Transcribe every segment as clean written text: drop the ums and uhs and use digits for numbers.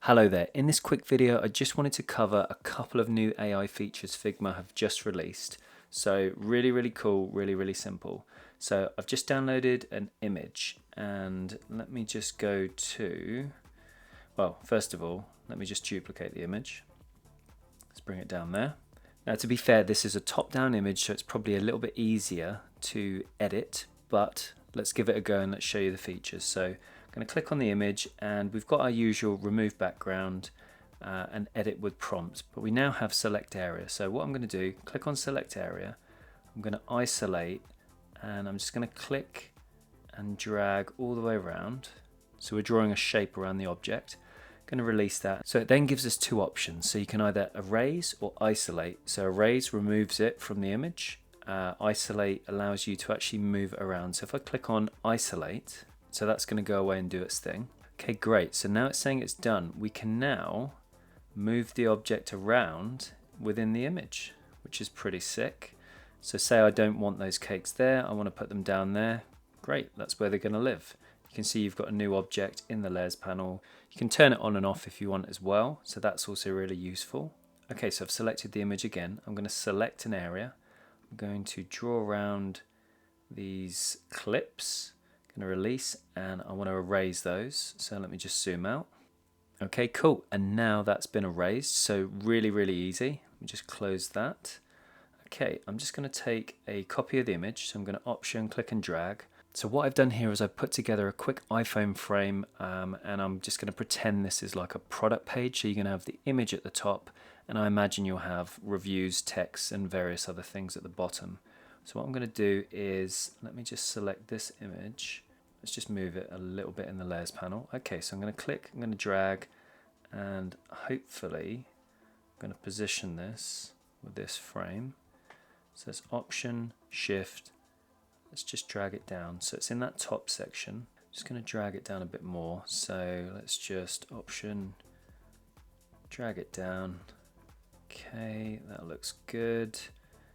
Hello there, in this quick video I just wanted to cover a couple of new AI features Figma have just released. So really cool, really simple. So I've just downloaded an image and let me just go to, well first of all let me just duplicate the image. Let's bring it down there. Now to be fair, this is a top-down image, so it's probably a little bit easier to edit, but let's give it a go and let's show you the features. So I'm going to click on the image and we've got our usual remove background and edit with prompt, but we now have select area. So what I'm going to do, click on select area, I'm going to isolate and I'm just going to click and drag all the way around. So we're drawing a shape around the object. Going to release that. So it then gives us two options. So you can either erase or isolate. So erase removes it from the image. Isolate allows you to actually move it around. So if I click on isolate, so that's going to go away and do its thing. Okay, great. So now it's saying it's done. We can now move the object around within the image, which is pretty sick. So say I don't want those cakes there, I want to put them down there. Great, that's where they're going to live. You can see you've got a new object in the layers panel. You can turn it on and off if you want as well, so that's also really useful. Okay, so I've selected the image again. I'm going to select an area. I'm going to draw around these clips. I'm going to release and I want to erase those. So let me just zoom out. Okay, cool. And now that's been erased. So really easy. Let me just close that. Okay, I'm just going to take a copy of the image. So I'm going to option, click and drag. So what I've done here is I've put together a quick iPhone frame and I'm just going to pretend this is like a product page. So you're going to have the image at the top and I imagine you'll have reviews, text and various other things at the bottom. So what I'm going to do is, let me just select this image. Let's just move it a little bit in the layers panel. Okay, so I'm going to click, I'm going to drag and hopefully I'm going to position this with this frame. So it's option, shift. Let's just drag it down. So it's in that top section. Just going to drag it down a bit more. So let's just option, drag it down. Okay, that looks good.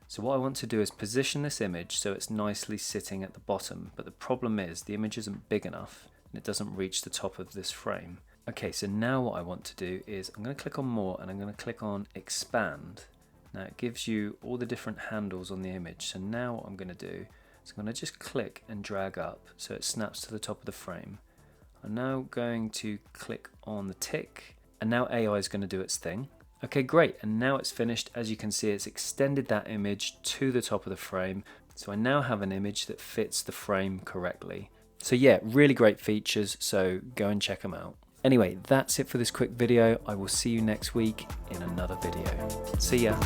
So what I want to do is position this image so it's nicely sitting at the bottom. But the problem is the image isn't big enough and it doesn't reach the top of this frame. Okay, so now what I want to do is I'm going to click on more and I'm going to click on expand. Now it gives you all the different handles on the image. So now what I'm going to do, so I'm going to just click and drag up so it snaps to the top of the frame. I'm now going to click on the tick and now AI is going to do its thing. Okay, great, and now it's finished. As you can see, it's extended that image to the top of the frame. So I now have an image that fits the frame correctly. So yeah, really great features, so go and check them out. Anyway, that's it for this quick video. I will see you next week in another video. See ya.